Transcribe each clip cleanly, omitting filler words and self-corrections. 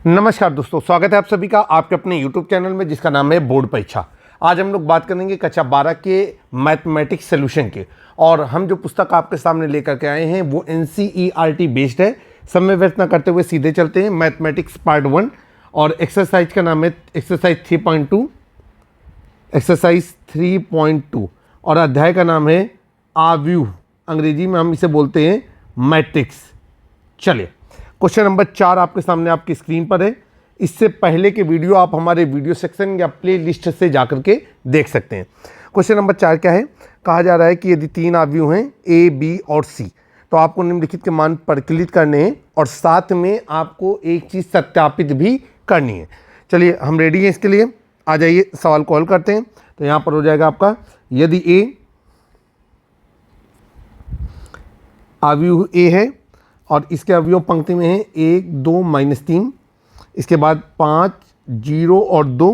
नमस्कार दोस्तों, स्वागत है आप सभी का आपके अपने YouTube चैनल में जिसका नाम है बोर्ड परीक्षा। आज हम लोग बात करेंगे कक्षा 12 के मैथमेटिक्स सॉल्यूशन के। और हम जो पुस्तक आपके सामने लेकर के आए हैं वो NCERT बेस्ड है। समय व्यर्थ न करते हुए सीधे चलते हैं। मैथमेटिक्स पार्ट 1 और एक्सरसाइज का नाम है एक्सरसाइज 3.2, एक्सरसाइज 3.2 और अध्याय का नाम है आव्यूह। अंग्रेजी में हम इसे बोलते हैं मैट्रिक्स। चलिए, क्वेश्चन नंबर 4 आपके सामने आपकी स्क्रीन पर है। इससे पहले के वीडियो आप हमारे वीडियो सेक्शन या प्ले लिस्ट से जाकर के देख सकते हैं। क्वेश्चन नंबर 4 क्या है? कहा जा रहा है कि यदि 3 आव्यूह हैं A, B और C तो आपको निम्नलिखित के मान परिकलित करने हैं और साथ में आपको एक चीज़ सत्यापित भी करनी है। चलिए, हम रेडी हैं इसके लिए। आ जाइए, सवाल को हल करते हैं। तो यहाँ पर हो जाएगा आपका, यदि A आव्यूह A है और इसके अवयव पंक्ति में है 1, 2, -3, इसके बाद 5, 0 और 2,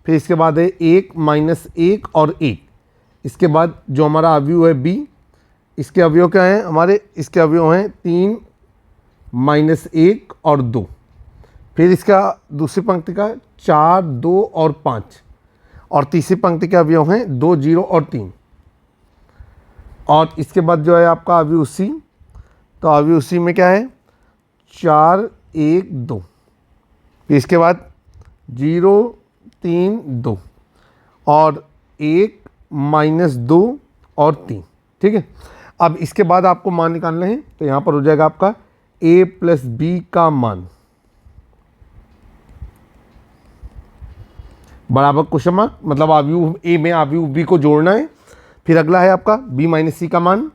फिर इसके बाद है 1, -1 और 1, इसके बाद जो हमारा अवयव है B, इसके अवयव क्या हैं हमारे? इसके अवयव हैं 3, -1 और 2, फिर इसका दूसरी पंक्ति का 4, 2 और 5 और तीसरी पंक्ति के अवयव हैं 2, 0 और 3 और इसके बाद जो है आपका अवयव C, तो अवयव C में क्या है? 4, 1, 2, फिर इसके बाद 0, 3, 2 और 1, -2 और 3। ठीक है, अब इसके बाद आपको मान निकालने हैं। तो यहाँ पर हो जाएगा आपका A + B का मान बराबर क्वेश्चन मार्क, मतलब अवयव A में अवयव B को जोड़ना है। फिर अगला है आपका B - C का मान,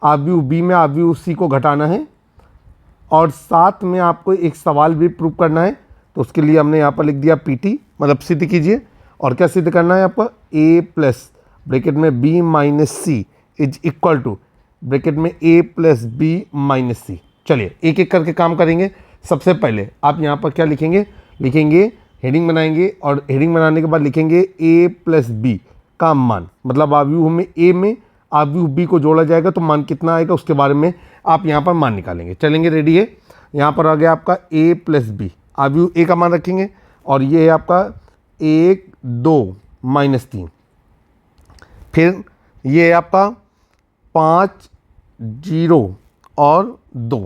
अवयव B में अवयव C को घटाना है और साथ में आपको एक सवाल भी प्रूव करना है। तो उसके लिए हमने यहाँ पर लिख दिया PT, मतलब सिद्ध कीजिए। और क्या सिद्ध करना है आपको? A + ब्रैकेट में B - C is equal to bracket में A + B - C। चलिए, एक एक करके काम करेंगे। सबसे पहले आप यहाँ पर क्या लिखेंगे? हेडिंग बनाएंगे और हेडिंग बनाने के बाद लिखेंगे A + B का मान, मतलब अवयव में A में अवयव B को जोड़ा जाएगा तो मान कितना आएगा उसके बारे में आप यहाँ पर मान निकालेंगे। चलेंगे, रेडी है। यहाँ पर आ गया आपका A + B, अवयव A का मान रखेंगे और ये है आपका 1, 2, -3, फिर ये है आपका 5, 0 और 2,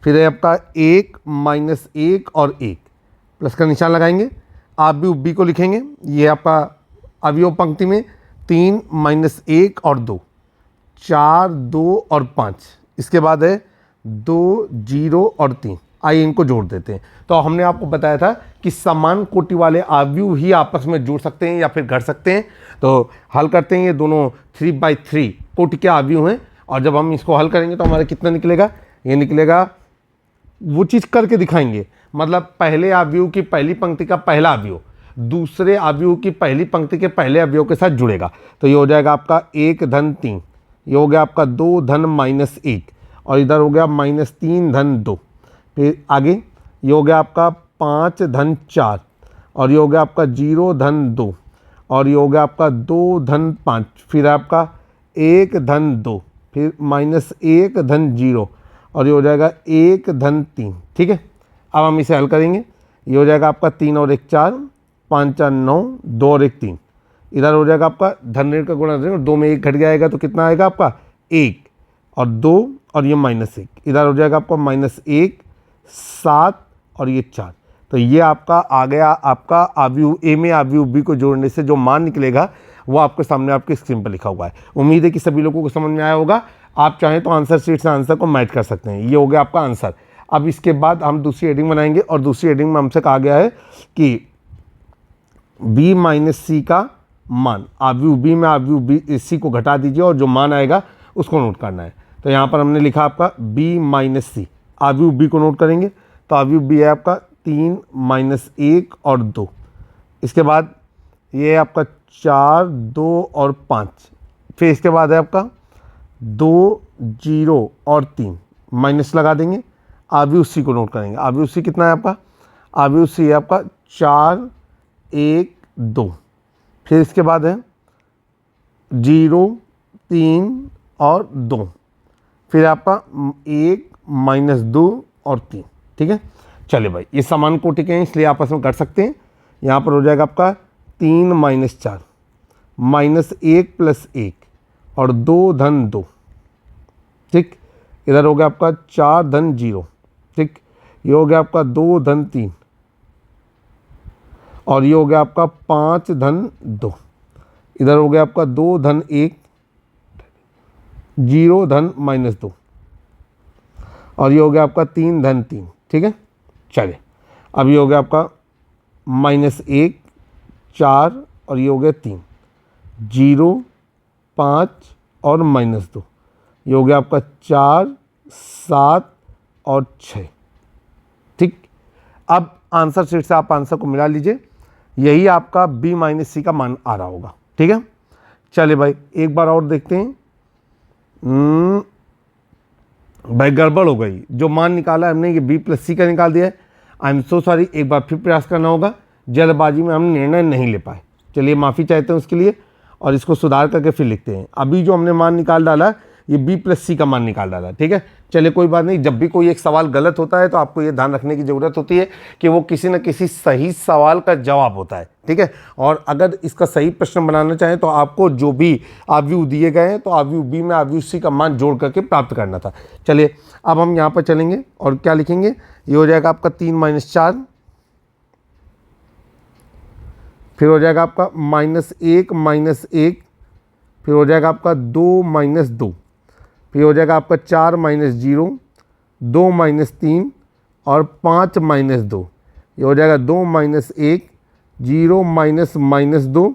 फिर है आपका 1, -1 और 1, प्लस का निशान लगाएंगे। अवयव B को लिखेंगे, ये आपका अवयव पंक्ति में 3, -1 और 2, 4, 2 और 5, इसके बाद है 2, 0 और 3। आइए इनको जोड़ देते हैं। तो हमने आपको बताया था कि समान कोटि वाले अवयव ही आपस में जुड़ सकते हैं या फिर घट सकते हैं। तो हल करते हैं। ये दोनों 3/3 कोटि के अवयव हैं और जब हम इसको हल करेंगे तो हमारा कितना निकलेगा? ये निकलेगा, वो चीज़ करके दिखाएंगे। मतलब पहले अवयव की पहली पंक्ति का पहला अवयव दूसरे अवयव की पहली पंक्ति के पहले अवयव के साथ जुड़ेगा। तो ये हो जाएगा आपका 1 धन 3, ये हो गया आपका 2 धन -1 और इधर हो गया -3 धन 2, फिर आगे ये हो गया आपका 5 धन 4 और ये हो गया आपका 0 धन 2 और ये हो गया आपका 2 धन 5, फिर आपका 1 धन 2, फिर -1 धन 0 और ये हो जाएगा 1 धन 3। ठीक है, अब हम इसे हल करेंगे। ये हो जाएगा आपका 3 और 1 4, 5 4 9, 2 और 1 3, इधर हो जाएगा आपका धन ऋण का गुणा ऋण और 2 में 1 घट जाएगा तो कितना आएगा आपका? 1 और 2 और ये -1, इधर हो जाएगा आपका -1, 7 और ये 4। तो ये आपका आ गया आपका अवयव A में अवयव B को जोड़ने से जो मान निकलेगा वो आपके सामने आपके स्क्रीन पर लिखा हुआ है। उम्मीद है कि सभी लोगों को समझ में आया होगा। आप चाहें तो आंसर शीट से आंसर को मैच कर सकते हैं। ये हो गया आपका आंसर। अब इसके बाद हम दूसरी हेडिंग बनाएंगे और दूसरी हेडिंग में हमसे कहा गया है कि B - C का मान, अवयव B में अवयव B C को घटा दीजिए और जो मान आएगा उसको नोट करना है। तो यहाँ पर हमने लिखा आपका B - C, अवयव B को नोट करेंगे। तो अवयव B है आपका 3, -1 और 2, इसके बाद ये है आपका 4, 2 और 5, फिर इसके बाद है आपका 2, 0 और 3, माइनस लगा देंगे। अवयव C को नोट करेंगे। अवयव C कितना है आपका? अवयव C है आपका 4, 1, 2, फिर इसके बाद है 0, 3 और 2, फिर आपका 1, -2 और 3। ठीक है, चले भाई, ये समान कोटि के हैं इसलिए आपस में कर सकते हैं। यहाँ पर हो जाएगा आपका 3 माइनस 4 माइनस 1 प्लस 1 और 2 धन 2, ठीक। इधर हो गया आपका 4 धन 0, ठीक। ये हो गया आपका 2 धन 3 और ये हो गया आपका 5 धन 2। इधर हो गया आपका 2 धन 1 0 धन माइनस 2 और ये हो गया आपका 3 धन 3, ठीक है। चलिए अब ये हो गया आपका माइनस 1 4 और ये हो गया 3 0 5 और माइनस 2, ये हो गया आपका 4 7 और 6, ठीक। अब आंसर शीट से आप आंसर को मिला लीजिए, यही आपका b माइनस सी का मान आ रहा होगा, ठीक है। चलिए भाई एक बार और देखते हैं। भाई गड़बड़ हो गई, जो मान निकाला है हमने ये b प्लस सी का निकाल दिया है। आई एम सो सॉरी, एक बार फिर प्रयास करना होगा, जल्दबाजी में हम निर्णय नहीं ले पाए। चलिए माफ़ी चाहते हैं उसके लिए और इसको सुधार करके फिर लिखते हैं। अभी जो हमने मान निकाल डाला ये b प्लस सी का मान निकाल डाला, ठीक है। चलिए कोई बात नहीं, जब भी कोई एक सवाल गलत होता है तो आपको ये ध्यान रखने की ज़रूरत होती है कि वो किसी न किसी सही सवाल का जवाब होता है, ठीक है। और अगर इसका सही प्रश्न बनाना चाहें तो आपको जो भी आव्यूह दिए गए हैं तो आव्यूह b में आव्यूह c का मान जोड़ करके प्राप्त करना था। चलिए अब हम यहाँ पर चलेंगे और क्या लिखेंगे, ये हो जाएगा आपका 3 माइनस 4, फिर हो जाएगा आपका माइनस 1 माइनस 1, फिर हो जाएगा आपका 2 माइनस 2, फिर हो जाएगा आपका 4 माइनस 0 2 माइनस 3 और 5 माइनस 2, ये हो जाएगा 2 माइनस 1 0 माइनस माइनस 2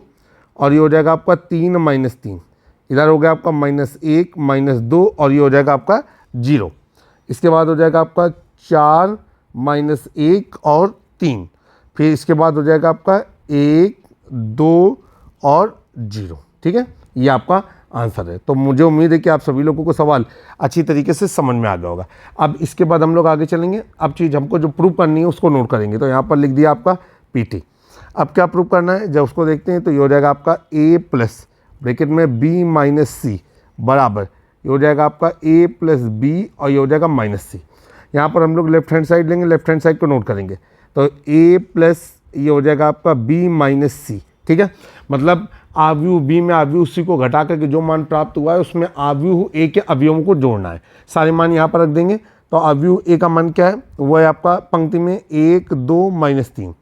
और ये हो जाएगा आपका 3 माइनस 3। इधर हो गया आपका माइनस 1 माइनस 2 और ये हो जाएगा आपका 0। इसके बाद हो जाएगा आपका 4 माइनस 1 और 3, फिर इसके बाद हो जाएगा आपका 1 2 और 0, ठीक है। ये आपका आंसर है। तो मुझे उम्मीद है कि आप सभी लोगों को सवाल अच्छी तरीके से समझ में आ गया होगा। अब इसके बाद हम लोग आगे चलेंगे। अब चीज़ हमको जो प्रूव करनी है उसको नोट करेंगे। तो यहाँ पर लिख दिया आपका पीटी। अब क्या प्रूव करना है, जब उसको देखते हैं तो ये हो जाएगा आपका a प्लस ब्रैकेट में b माइनस सी बराबर, ये हो जाएगा आपका a प्लस बी और ये हो जाएगा माइनस सी। यहाँ पर हम लोग लेफ्ट हैंड साइड लेंगे, लेफ्ट हैंड साइड को नोट करेंगे तो a प्लस ये हो जाएगा आपका b माइनस सी, ठीक है। मतलब आव्यूह b में आव्यूह c को घटा करके जो मान प्राप्त हुआ है उसमें आव्यूह a के अवयवों को जोड़ना है। सारे मान यहाँ पर रख देंगे। तो आव्यूह a का मान क्या है, वो है आपका पंक्ति में 1 2 माइनस 3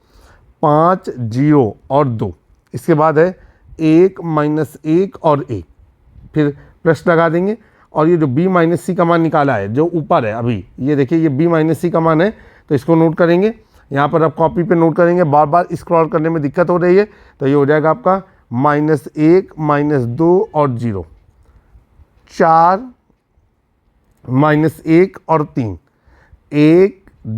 5 0 और 2। इसके बाद है 1 माइनस 1 और 1, फिर प्लस लगा देंगे। और ये जो b माइनस सी का मान निकाला है जो ऊपर है अभी, ये देखिए ये b माइनस सी का मान है, तो इसको नोट करेंगे। यहाँ पर आप कॉपी पे नोट करेंगे, बार बार स्क्रॉल करने में दिक्कत हो रही है। तो ये हो जाएगा आपका माइनस 1 माइनस 2 और 0 4 माइनस 1 और 3 1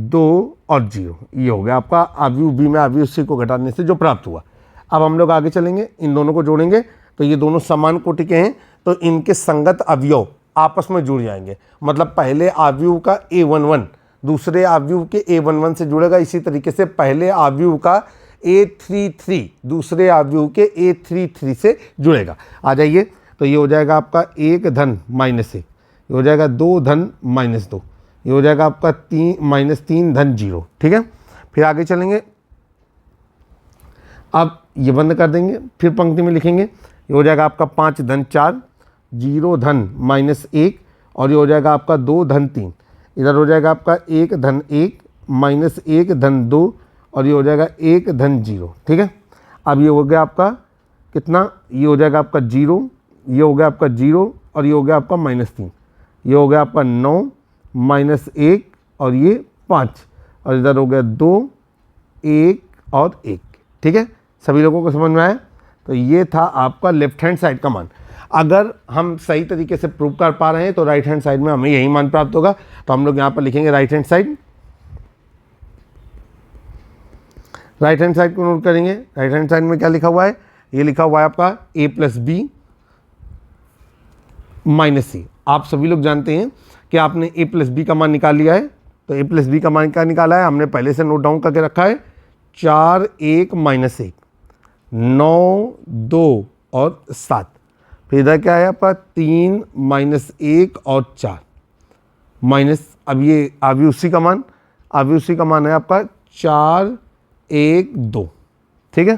2 और 0। ये हो गया आपका आव्यूह b में आव्यूह c को घटाने से जो प्राप्त हुआ। अब हम लोग आगे चलेंगे, इन दोनों को जोड़ेंगे तो ये दोनों समान कोटि के हैं तो इनके संगत अवयव आपस में जुड़ जाएंगे। मतलब पहले आव्यूह का a11 दूसरे आव्यूह के a11 से जुड़ेगा, इसी तरीके से पहले आव्यूह का a33 दूसरे आव्यूह के a33 से जुड़ेगा। आ जाइए, तो ये हो जाएगा आपका 1 धन माइनस 1, ये हो जाएगा 2 धन माइनस 2, ये हो जाएगा आपका 3 माइनस 3 धन 0, ठीक है। फिर आगे चलेंगे, अब ये बंद कर देंगे, फिर पंक्ति में लिखेंगे, ये हो जाएगा आपका 5 धन 4 0 धन माइनस 1 और ये हो जाएगा आपका 2 धन 3। इधर हो जाएगा आपका 1 धन 1 माइनस 1 धन 2 और ये हो जाएगा 1 धन 0, ठीक है। अब ये हो गया आपका कितना, ये हो जाएगा आपका 0, ये हो गया आपका 0 और ये हो गया आपका माइनस 3, ये हो गया आपका 9 माइनस 1 और ये 5 और इधर हो गया 2 1 और 1, ठीक है। सभी लोगों को समझ में आया। तो ये था आपका लेफ्ट हैंड साइड का मान। अगर हम सही तरीके से प्रूव कर पा रहे हैं तो राइट हैंड साइड में हमें यही मान प्राप्त होगा। तो हम लोग यहाँ पर लिखेंगे right hand side, right hand side को नोट करेंगे। राइट हैंड साइड में क्या लिखा हुआ है, ये लिखा हुआ है आपका a प्लस बी माइनस सी। आप सभी लोग जानते हैं कि आपने a प्लस बी का मान निकाल लिया है। तो a प्लस बी का मान क्या निकाला है, हमने पहले से नोट डाउन करके रखा है 4 1 माइनस 1 9 2 और 7। फिर इधर क्या है आपका 3 माइनस 1 और 4 माइनस, अब ये आव्यूह c का मान, अवयव सी का मान है आपका 4 1 2, ठीक है।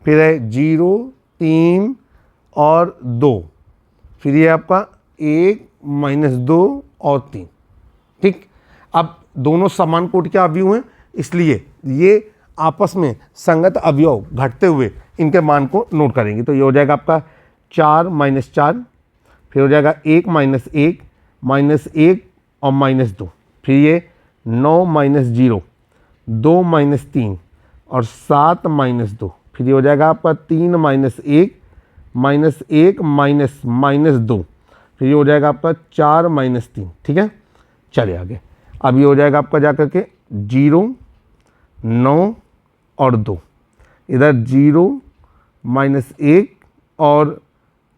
फिर है 0 3 और 2, फिर ये आपका 1 -2 और 3, ठीक। अब दोनों समान कोटि के अवयव हैं, इसलिए ये आपस में संगत अवयव घटते हुए इनके मान को नोट करेंगे। तो ये हो जाएगा आपका 4 - 4, फिर हो जाएगा 1 - 1 -1 और -2, फिर ये 9 - 0 2 - 3 और 7 -2, फिर ये हो जाएगा आपका 3 - 1 -1 -2, फिर ये हो जाएगा आपका 4 -3, ठीक है। चलिए आगे। अब ये हो जाएगा आपका जा करके 0 9 और 2, इधर 0 -1 और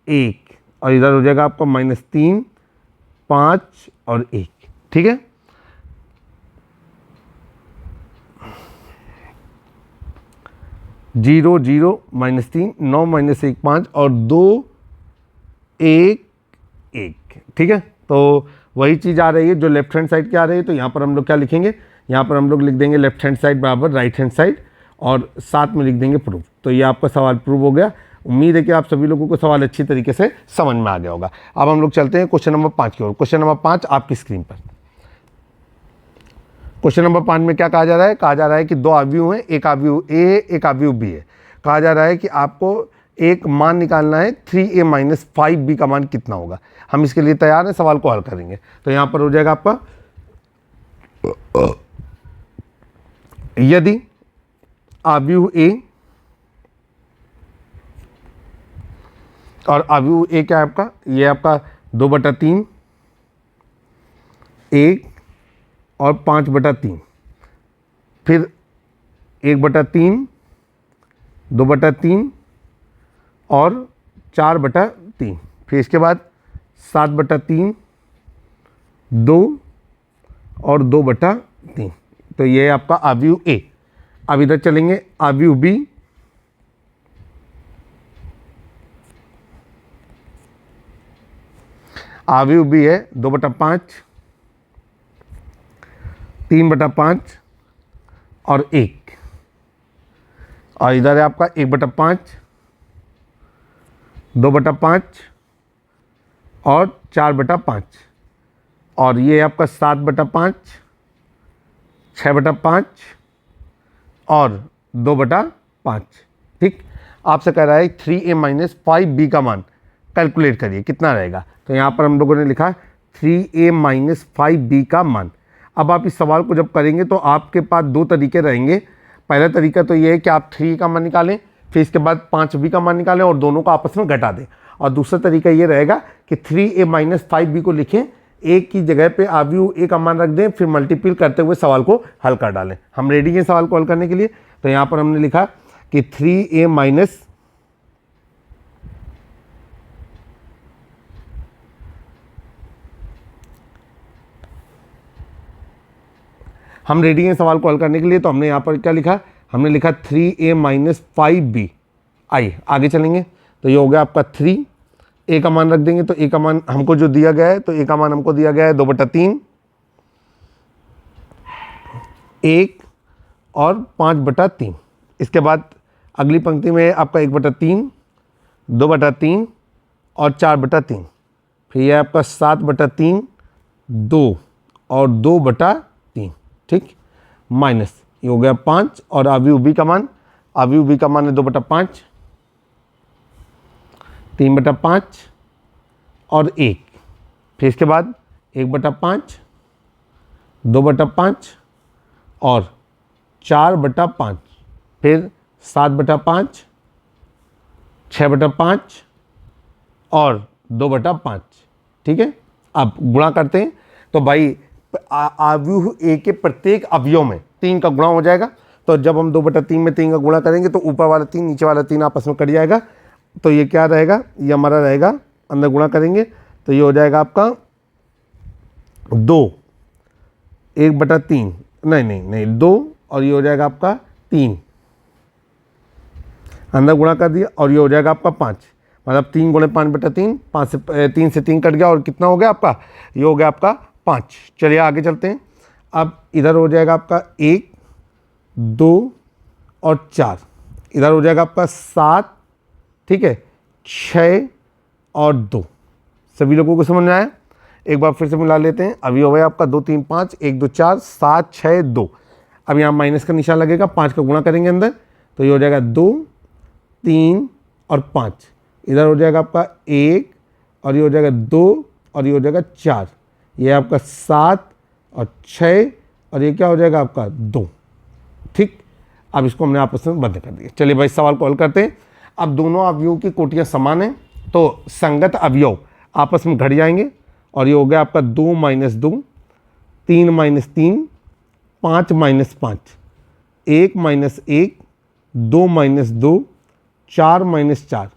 1, और इधर हो जाएगा आपका -3 5 और 1, ठीक है। जीरो 0 -3 9 -1 5 और 2 1 1, ठीक है। तो वही चीज़ आ रही है जो लेफ्ट हैंड साइड की आ रही है। तो यहाँ पर हम लोग क्या लिखेंगे, यहाँ पर हम लोग लिख देंगे लेफ्ट हैंड साइड बराबर राइट हैंड साइड और साथ में लिख देंगे प्रूफ। तो ये आपका सवाल प्रूव हो गया। उम्मीद है कि आप सभी लोगों को सवाल अच्छी तरीके से समझ में आ गया होगा। अब हम लोग चलते हैं क्वेश्चन नंबर 5 की ओर। क्वेश्चन नंबर 5 आपकी स्क्रीन पर। क्वेश्चन नंबर 5 में क्या कहा जा रहा है, कहा जा रहा है कि दो अवयव हैं, एक अवयव ए है एक अवयव बी है। कहा जा रहा है कि आपको एक मान निकालना है 3a - 5b का मान कितना होगा। हम इसके लिए तैयार हैं, सवाल को हल करेंगे। तो यहाँ पर हो जाएगा आपका यदि अवयव ए और अवयव ए क्या है आपका, ये आपका 2/3 1 और 5/3, फिर 1/3 2/3 और 4/3, फिर इसके बाद 7/3 2 और 2/3। तो ये है आपका अवयव ए। अब इधर चलेंगे अवयव बी। अवयव बी है 2/5 3/5 और 1, और इधर है आपका 1/5 2/5 और 4/5, और ये है आपका 7/5 6/5 और 2/5, ठीक। आपसे कह रहा है 3a - 5b का मान कैलकुलेट करिए, कितना रहेगा। तो यहाँ पर हम लोगों ने लिखा 3a - 5b का मान। अब आप इस सवाल को जब करेंगे तो आपके पास दो तरीके रहेंगे। पहला तरीका तो ये है कि आप 3 का मान निकालें, फिर इसके बाद 5b का मान निकालें और दोनों को आपस में घटा दें। और दूसरा तरीका ये रहेगा कि 3a - 5b को लिखें, एक की जगह पे अवयव ए का मान रख दें, फिर मल्टीपल करते हुए सवाल को हल कर डालें। हम रेडी हैं सवाल को हल करने के लिए। तो यहाँ पर हमने लिखा कि 3a हम रेडी हैं सवाल को हल करने के लिए। तो हमने यहाँ पर क्या लिखा, हमने लिखा 3a - 5b। आइए आगे चलेंगे। तो ये हो गया आपका 3, ए का मान रख देंगे। तो ए का मान हमको जो दिया गया है, तो ए का मान हमको दिया गया है 2/3 1 और 5/3। इसके बाद अगली पंक्ति में आपका 1/3 2/3 और 4/3, फिर यह आपका 7/3 2 और 2/3, ठीक, माइनस ये हो गया 5, और अवयव बी का मान, अवयव बी का मान है 2/5 3/5 और 1, फिर इसके बाद 1/5 2/5 और 4/5, फिर 7/5 6/5 और 2/5, ठीक है। अब गुणा करते हैं। तो भाई अवयव ए के प्रत्येक अवयव में 3 का गुणा हो जाएगा। तो जब हम 2/3 में 3 का गुणा करेंगे तो ऊपर वाला 3 नीचे वाला 3 आपस में कट जाएगा। तो ये क्या रहेगा, ये हमारा रहेगा, अंदर गुणा करेंगे तो ये हो जाएगा आपका 2 1/3 नहीं 2, और ये हो जाएगा आपका 3, अंदर गुणा कर दिया, और ये हो जाएगा आपका 5, मतलब 3 × 5/3, 5 से 3 से 3 कट गया और कितना हो गया आपका, ये हो गया आपका 5। चलिए आगे चलते हैं। अब इधर हो जाएगा आपका 1 2 और 4, इधर हो जाएगा आपका 7, ठीक है, 6 और 2। सभी लोगों को समझ में आया? एक बार फिर से मिला लेते हैं। अभी हो गया आपका 2 3 5, 1 2 4, 7 6 2। अब यहाँ माइनस का निशान लगेगा, 5 का गुणा करेंगे अंदर, तो ये हो जाएगा 2 3 और 5। इधर हो जाएगा आपका 1 और ये हो जाएगा 2 और ये हो जाएगा 4। ये आपका 7 और 6 और ये क्या हो जाएगा आपका 2। ठीक, अब इसको हमने आपस में बंद कर दिया। चलिए भाई सवाल को हल करते हैं। अब दोनों अवयवों की कोटियाँ समान हैं, तो संगत अवयव आपस में घट जाएंगे और ये हो गया आपका 2 - 2, 3 - 3, 5 - 5, 1 - 1, 2 - 2, 4 - 4,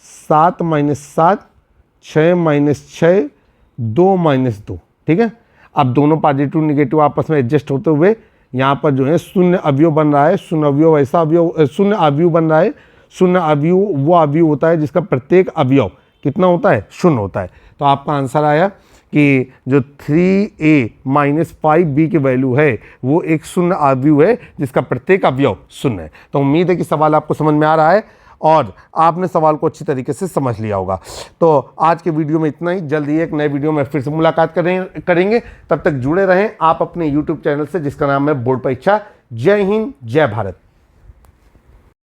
7 - 7, 6 - 6, 2 - 2। ठीक है, अब दोनों पॉजिटिव निगेटिव आपस में एडजस्ट होते हुए यहाँ पर जो है शून्य अवयव बन रहा है। शून्य अवयव ऐसा अवयव, शून्य अवयव बन रहा है। शून्य अवयव वो अवयव होता है जिसका प्रत्येक अवयव कितना होता है? शून्य होता है। तो आपका आंसर आया कि जो 3a - 5b की वैल्यू है वो एक शून्य अवयव है जिसका प्रत्येक अवयव शून्य है। तो उम्मीद है कि सवाल आपको समझ में आ रहा है और आपने सवाल को अच्छी तरीके से समझ लिया होगा। तो आज के वीडियो में इतना ही। जल्दी एक नए वीडियो में फिर से मुलाकात करेंगे। तब तक जुड़े रहें आप अपने YouTube चैनल से जिसका नाम है बोर्ड परीक्षा। जय हिंद, जय भारत।